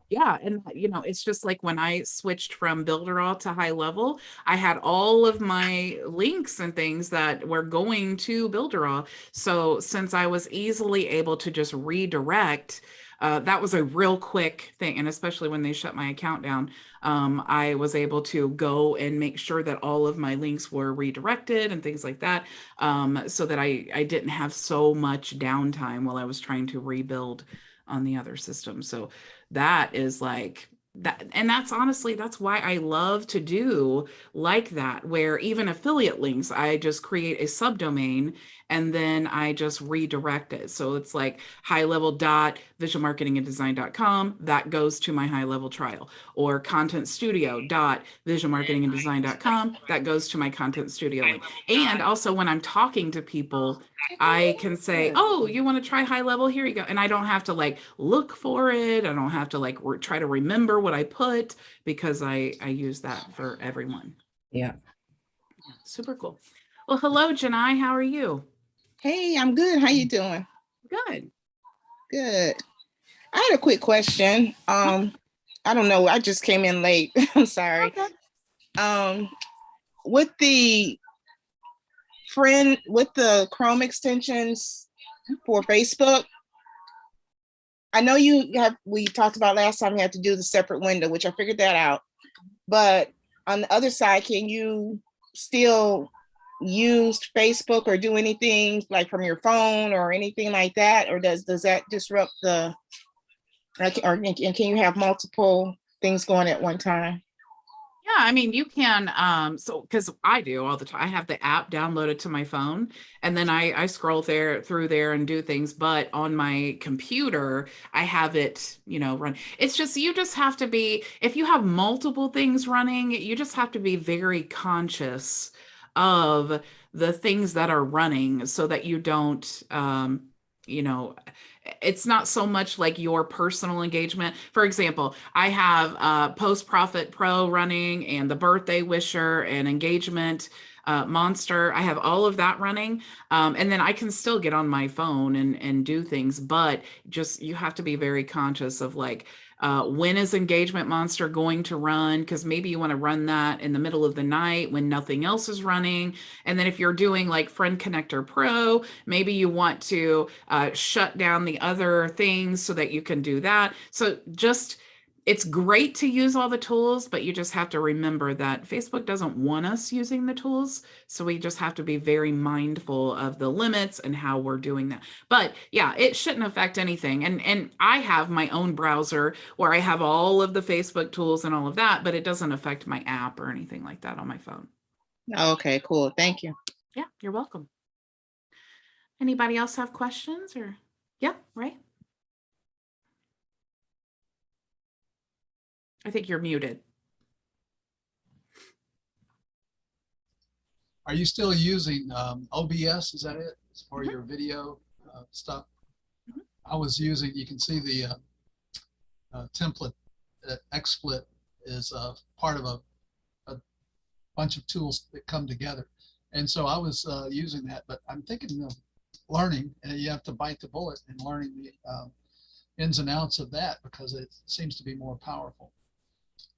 Yeah. And, it's just like when I switched from Builderall to HighLevel, I had all of my links and things that were going to Builderall. So since I was easily able to just redirect, that was a real quick thing. And especially when they shut my account down, I was able to go and make sure that all of my links were redirected and things like that, so that I didn't have so much downtime while I was trying to rebuild on the other system. So that is like that. And that's honestly, that's why I love to do like that, where even affiliate links, I just create a subdomain and then I just redirect it. So it's like highlevel.visualmarketinganddesign.com, that goes to my HighLevel trial, or contentstudio.visualmarketinganddesign.com, that goes to my content studio link. And also when I'm talking to people, I can say, oh, you want to try HighLevel? Here you go. And I don't have to like look for it. I don't have to like try to remember what I put, because I use that for everyone. Yeah. Super cool. Well, hello, Janai. How are you? Hey, I'm good. How you doing? Good. Good. I had a quick question. I don't know. I just came in late. I'm sorry. Okay. With the Chrome extensions for Facebook, I know we talked about last time you had to do the separate window, which I figured that out. But on the other side, can you still use Facebook or do anything like from your phone or anything like that? Or does that disrupt or can you have multiple things going at one time? Yeah, I mean, you can, so, because I do all the time. I have the app downloaded to my phone, and then I scroll through there and do things, but on my computer, I have it, run. It's just, you just have to be, if you have multiple things running, you just have to be very conscious of the things that are running so that you don't, it's not so much like your personal engagement. For example, I have Post Profit Pro running and the Birthday Wisher and Engagement Monster. I have all of that running. And then I can still get on my phone and do things, but just, you have to be very conscious of like, When is Engagement Monster going to run? Because maybe you want to run that in the middle of the night when nothing else is running. And then if you're doing like Friend Connector Pro, maybe you want to shut down the other things so that you can do that. So just, it's great to use all the tools, but you just have to remember that Facebook doesn't want us using the tools. So we just have to be very mindful of the limits and how we're doing that. But yeah, it shouldn't affect anything. And I have my own browser where I have all of the Facebook tools and all of that, but it doesn't affect my app or anything like that on my phone. Okay, cool. Thank you. Yeah, you're welcome. Anybody else have questions or? Yeah, right. I think you're muted. Are you still using OBS? Is that it? For your video stuff? I was using, you can see the template XSplit is part of a bunch of tools that come together. And so I was using that, but I'm thinking of learning, and you have to bite the bullet and learning the ins and outs of that because it seems to be more powerful.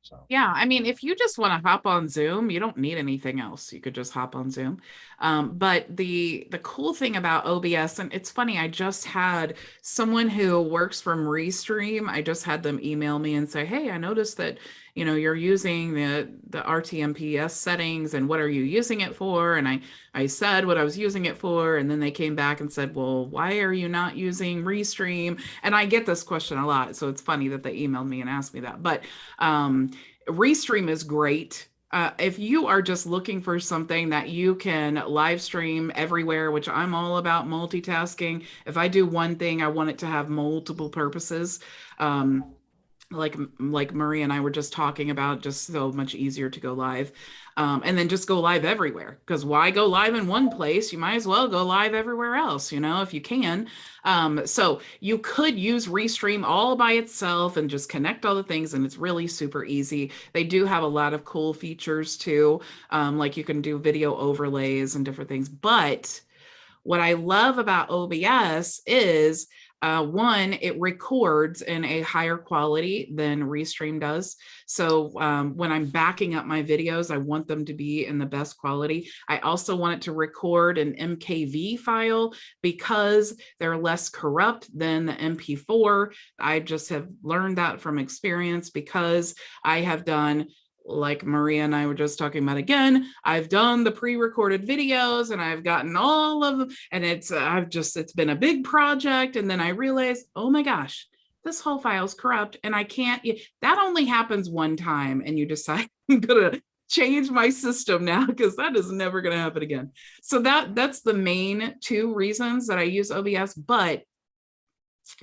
So. Yeah, I mean, if you just want to hop on Zoom, you don't need anything else. You could just hop on Zoom. But the cool thing about OBS, and it's funny, I just had someone who works from Restream, I just had them email me and say, hey, I noticed that, you know, you're using the RTMPS settings, and what are you using it for? And I said what I was using it for, and then they came back and said, well, why are you not using Restream? And I get this question a lot, so it's funny that they emailed me and asked me that. But Restream is great. If you are just looking for something that you can live stream everywhere, which I'm all about multitasking. If I do one thing, I want it to have multiple purposes. Like Marie and I were just talking about, just so much easier to go live. And then just go live everywhere, because why go live in one place? You might as well go live everywhere else, you know, if you can. So you could use Restream all by itself and just connect all the things, and it's really super easy. They do have a lot of cool features too, like you can do video overlays and different things. But what I love about OBS is one, it records in a higher quality than Restream does. So when I'm backing up my videos, I want them to be in the best quality. I also want it to record an MKV file because they're less corrupt than the MP4. I just have learned that from experience, because I have done, like Maria and I were just talking about again, I've done the pre-recorded videos and I've gotten all of them, and it's been a big project. And then I realized, oh my gosh, this whole file is corrupt and I can't, that only happens one time, and you decide I'm gonna change my system now because that is never going to happen again. So that's the main two reasons that I use OBS. But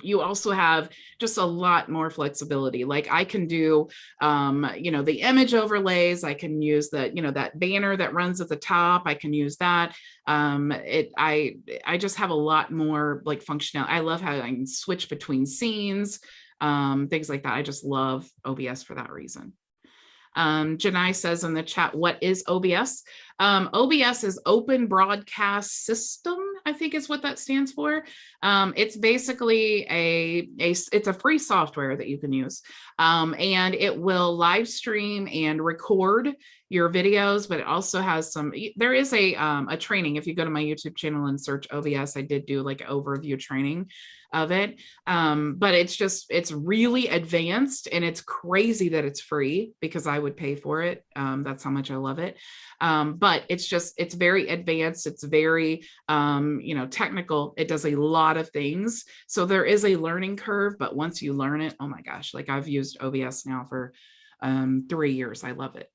you also have just a lot more flexibility. Like I can do, you know, the image overlays. I can use the, you know, that banner that runs at the top. I can use that. I just have a lot more like functionality. I love how I can switch between scenes, things like that. I just love OBS for that reason. Janai says in the chat, what is OBS? OBS is Open Broadcast System, I think is what that stands for. It's basically it's a free software that you can use, and it will live stream and record your videos, but it also has some, there is a training. If you go to my YouTube channel and search OBS, I did do like an overview training of it. But it's really advanced, and it's crazy that it's free because I would pay for it. That's how much I love it. But it's very advanced. It's very, you know, technical. It does a lot of things. So there is a learning curve, but once you learn it, oh my gosh, like I've used OBS now for 3 years. I love it.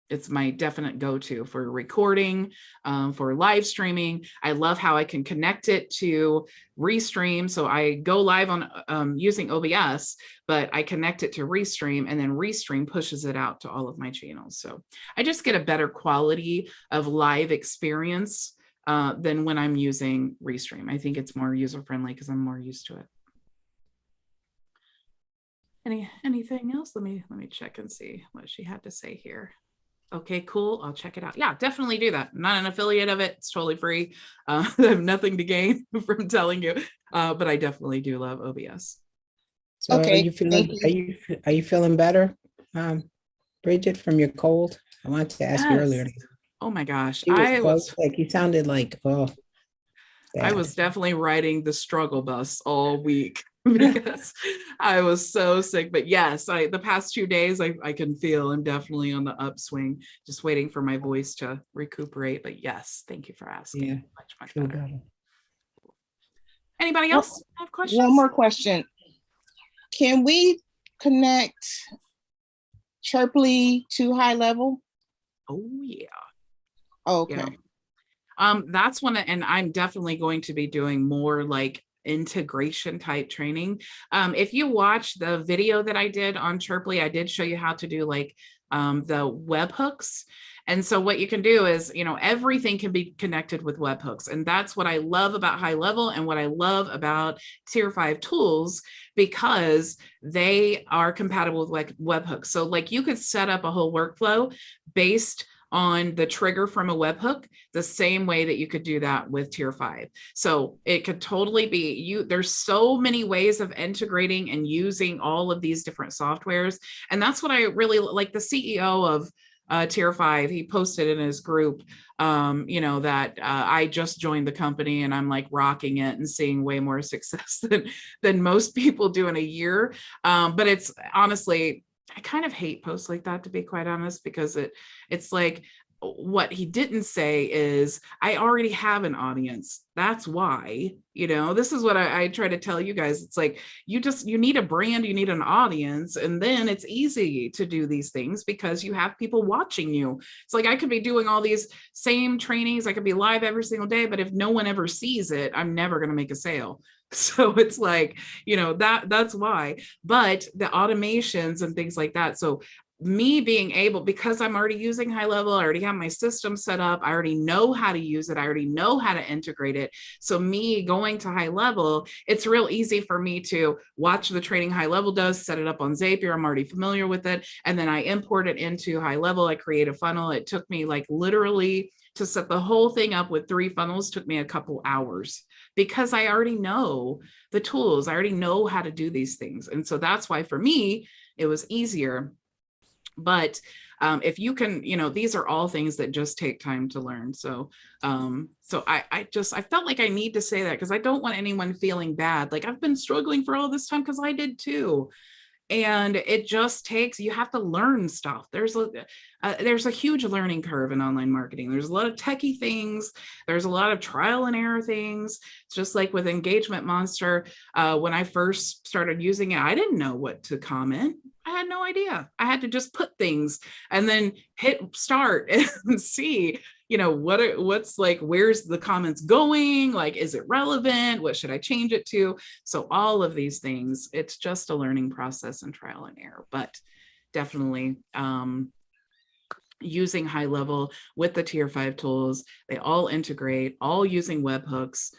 It's my definite go-to for recording, for live streaming. I love how I can connect it to Restream. So I go live on using OBS, but I connect it to Restream, and then Restream pushes it out to all of my channels. So I just get a better quality of live experience than when I'm using Restream. I think it's more user-friendly because I'm more used to it. Anything else? Let me check and see what she had to say here. Okay, cool. I'll check it out. Yeah, definitely do that. I'm not an affiliate of it. It's totally free. I have nothing to gain from telling you, but I definitely do love OBS. So Okay, are you thank feeling, you. are you feeling better, Bridget, from your cold? I wanted to ask you earlier. Yes. Oh my gosh. She was so sick. You sounded like, oh, I bad. was definitely riding the struggle bus all week because I was so sick. But yes, the past 2 days I can feel I'm definitely on the upswing, just waiting for my voice to recuperate. But yes, thank you for asking. Yeah, Much feel better. better. Anybody else have questions? One more question. Can we connect Chirply to HighLevel? Oh yeah. Okay. Yeah. That's one, and I'm definitely going to be doing more like integration type training. If you watch the video that I did on Chirply, I did show you how to do like the webhooks. And so what you can do is, everything can be connected with webhooks. And that's what I love about HighLevel and what I love about Tier 5 tools, because they are compatible with like webhooks. So like you could set up a whole workflow based on the trigger from a webhook, the same way that you could do that with Tier 5. So it could totally be there's so many ways of integrating and using all of these different softwares. And that's what I really like. The CEO of Tier 5, he posted in his group, that I just joined the company and I'm like rocking it and seeing way more success than most people do in a year. But it's honestly, I kind of hate posts like that, to be quite honest, because it's like, what he didn't say is, I already have an audience. That's why, this is what I try to tell you guys. It's like, you need a brand, you need an audience, and then it's easy to do these things because you have people watching you. It's like, I could be doing all these same trainings, I could be live every single day, but if no one ever sees it, I'm never going to make a sale. So it's like, that's why. But the automations and things like that. So me being able, because I'm already using HighLevel, I already have my system set up, I already know how to use it, I already know how to integrate it. So me going to HighLevel, it's real easy for me to watch the training HighLevel does, set it up on Zapier, I'm already familiar with it, and then I import it into HighLevel, I create a funnel. It took me like literally to set the whole thing up with 3 funnels, took me a couple hours, because I already know the tools, I already know how to do these things. And so that's why for me, it was easier. But if you can, these are all things that just take time to learn. So I felt like I need to say that, because I don't want anyone feeling bad. Like, I've been struggling for all this time, because I did too. And it just takes, you have to learn stuff. There's a huge learning curve in online marketing. There's a lot of techie things. There's a lot of trial and error things. It's just like with Engagement Monster. When I first started using it, I didn't know what to comment. I had no idea. I had to just put things and then hit start and see, what's like, where's the comments going? Like, is it relevant? What should I change it to? So all of these things, it's just a learning process and trial and error, but definitely using HighLevel with the Tier 5 tools, they all integrate, all using webhooks.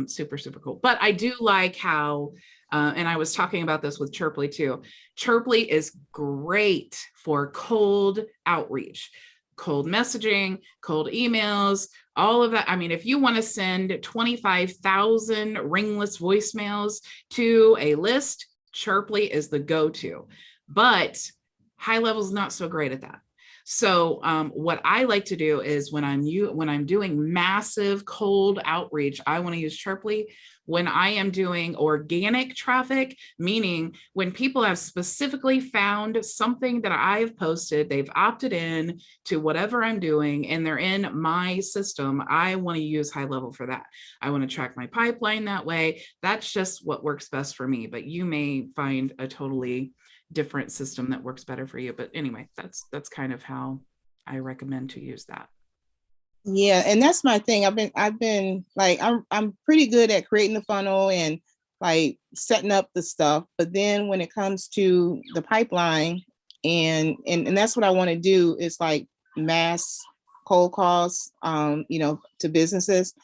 Super, super cool. But I do like how, and I was talking about this with Chirply too. Chirply is great for cold outreach, cold messaging, cold emails, all of that. I mean, if you want to send 25,000 ringless voicemails to a list, Chirply is the go-to. But HighLevel is not so great at that. So what I like to do is when I'm doing massive cold outreach, I want to use Chirply. When I am doing organic traffic, meaning when people have specifically found something that I've posted, they've opted in to whatever I'm doing, and they're in my system, I want to use HighLevel for that. I want to track my pipeline that way. That's just what works best for me, but you may find a totally different system that works better for you. But anyway, that's kind of how I recommend to use that. Yeah, and that's my thing. I've been like, I'm pretty good at creating the funnel and like setting up the stuff, but then when it comes to the pipeline and that's what I want to do is like mass cold calls, to businesses.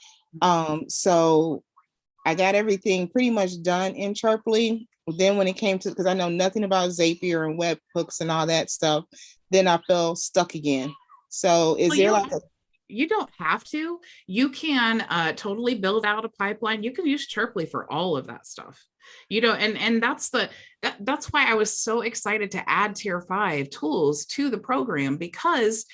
So I got everything pretty much done in Chirply. Then when it came to, because I know nothing about Zapier and webhooks and all that stuff, then I felt stuck again. So you don't have to. You can totally build out a pipeline. You can use Chirply for all of that stuff. You know, and that's why I was so excited to add tier 5 tools to the program, because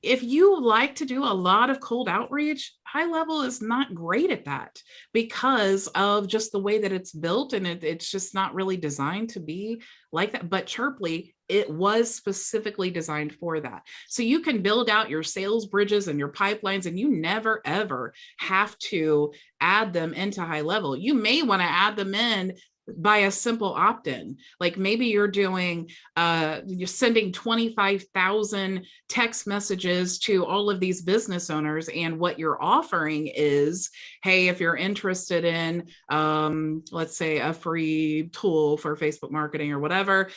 if you like to do a lot of cold outreach, HighLevel is not great at that because of just the way that it's built, and it's just not really designed to be like that. But Chirply, it was specifically designed for that. So you can build out your sales bridges and your pipelines, and you never, ever have to add them into HighLevel. You may want to add them in by a simple opt-in. Like maybe you're doing, you're sending 25,000 text messages to all of these business owners. And what you're offering is, hey, if you're interested in, let's say a free tool for Facebook marketing or whatever,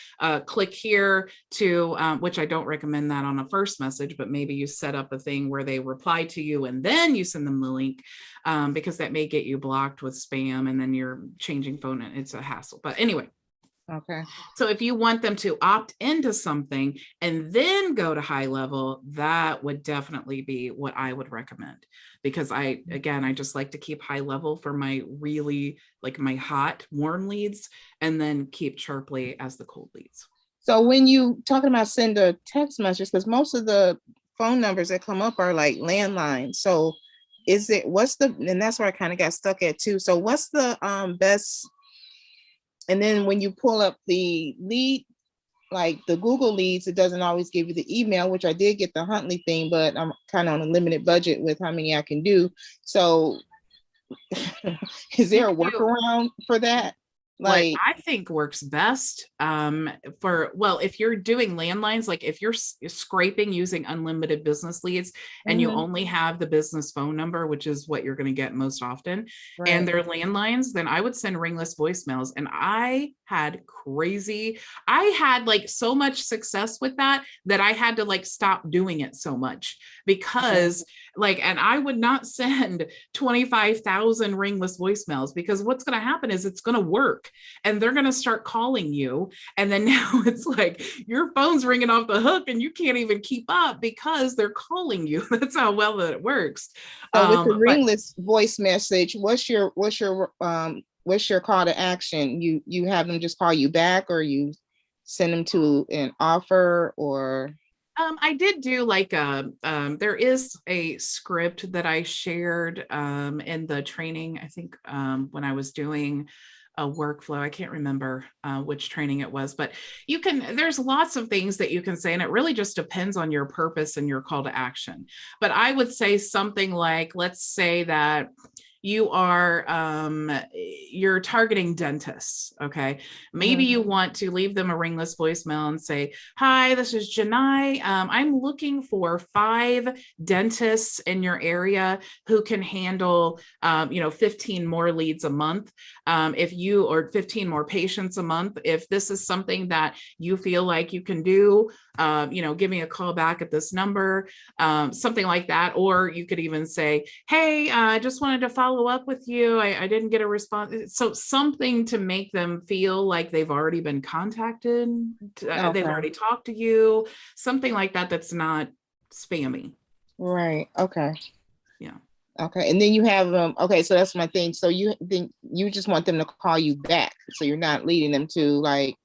click here to, which I don't recommend that on a first message, but maybe you set up a thing where they reply to you and then you send them the link, because that may get you blocked with spam, and then you're changing phone and it's a hassle. But anyway. Okay. So if you want them to opt into something and then go to HighLevel, that would definitely be what I would recommend, because I just like to keep HighLevel for my really like my hot warm leads, and then keep Chirply as the cold leads. So when you talking about send a text message, because most of the phone numbers that come up are like landlines. So is it, and that's where I kind of got stuck at too. So what's the best, and then when you pull up the lead, like the Google leads, it doesn't always give you the email, which I did get the Huntley thing, but I'm kind of on a limited budget with how many I can do. So is there a workaround for that? Like, what I think works best if you're doing landlines, like if you're scraping using unlimited business leads and you only have the business phone number, which is what you're going to get most often, and they're landlines, then I would send ringless voicemails. And I had like so much success with that I had to like stop doing it so much, because and I would not send 25,000 ringless voicemails, because what's going to happen is it's going to work and they're going to start calling you. And then now it's like your phone's ringing off the hook and you can't even keep up because they're calling you. That's how well that it works. So with the ringless voice message, what's your call to action? You have them just call you back, or you send them to an offer, or? I did do like there is a script that I shared in the training, I think when I was doing a workflow. I can't remember which training it was, but there's lots of things that you can say, and it really just depends on your purpose and your call to action. But I would say something like, let's say that you're targeting dentists. Okay. Maybe you want to leave them a ringless voicemail and say, hi, this is Janai. I'm looking for 5 dentists in your area who can handle, 15 more leads a month. Or 15 more patients a month. If this is something that you feel like you can do, give me a call back at this number, something like that. Or you could even say, hey, I just wanted to follow up with you. I didn't get a response. So something to make them feel like they've already been contacted. They've already talked to you, something like that. That's not spammy. Right. Okay. Yeah. Okay. And then you have okay, so that's my thing. So you just want them to call you back. So you're not leading them to like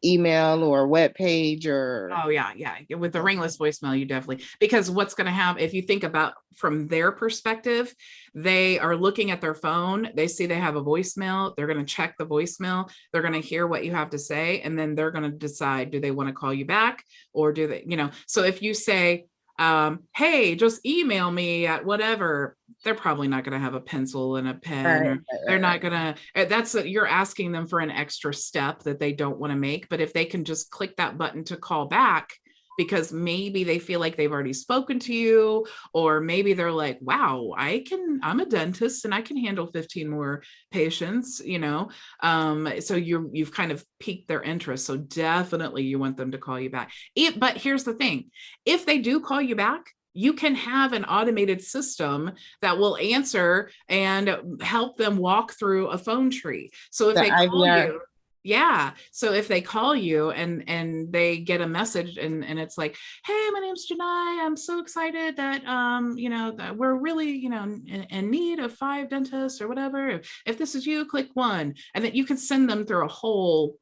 email or web page or. Oh yeah. With the ringless voicemail, you definitely, because what's going to happen, if you think about from their perspective, they are looking at their phone, they see they have a voicemail, they're going to check the voicemail, they're going to hear what you have to say, and then they're going to decide, do they want to call you back, or do they, so if you say, hey, just email me at whatever, they're probably not going to have a pencil and a pen. They're not going to, you're asking them for an extra step that they don't want to make. But if they can just click that button to call back, because maybe they feel like they've already spoken to you, or maybe they're like, wow, I'm a dentist and I can handle 15 more patients, so you've kind of piqued their interest. So definitely you want them to call you back. But here's the thing, if they do call you back, you can have an automated system that will answer and help them walk through a phone tree. So if they call you, Yeah. So if they call you and they get a message and it's like, hey, my name's Janai. I'm so excited that that we're really, in need of 5 dentists or whatever. If this is you, click 1. And then you can send them through a whole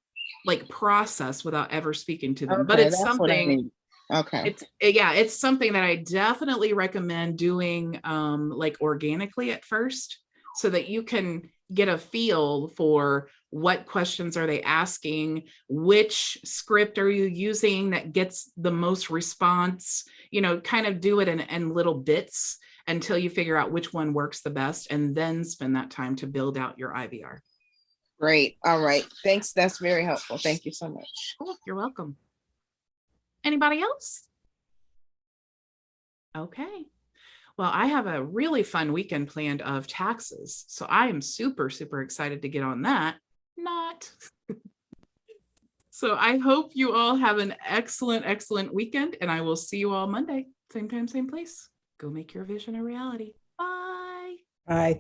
like process without ever speaking to them. Okay, but it's that's what I something. need. Okay. It's something that I definitely recommend doing like organically at first, so that you can get a feel for what questions are they asking, which script are you using that gets the most response, kind of do it in little bits until you figure out which one works the best, and then spend that time to build out your IVR. Great. All right. Thanks. That's very helpful. Thank you so much. Cool. You're welcome. Anybody else? Okay. Well, I have a really fun weekend planned of taxes, so I am super, super excited to get on that. Not. So I hope you all have an excellent, excellent weekend, and I will see you all Monday. Same time, same place. Go make your vision a reality. Bye. Bye.